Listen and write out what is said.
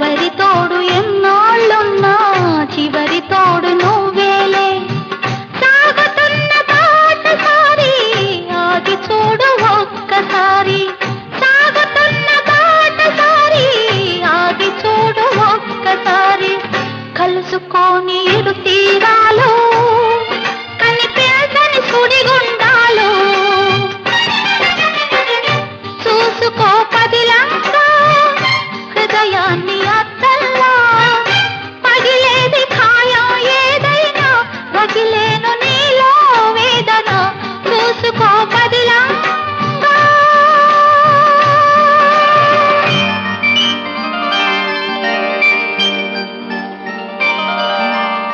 ఎవరి తోడు ఎన్నాళ్ళున్నా చివరి తోడు నువ్వేలే. సాగుతున్న బాటసారి ఆగి చూడు ఒక్కసారి, సాగుతున్న బాటసారి ఆగి చూడు ఒక్కసారి. కలుసుకోని ఇరు తీరాలు కనిపించని సుడిగుండాలు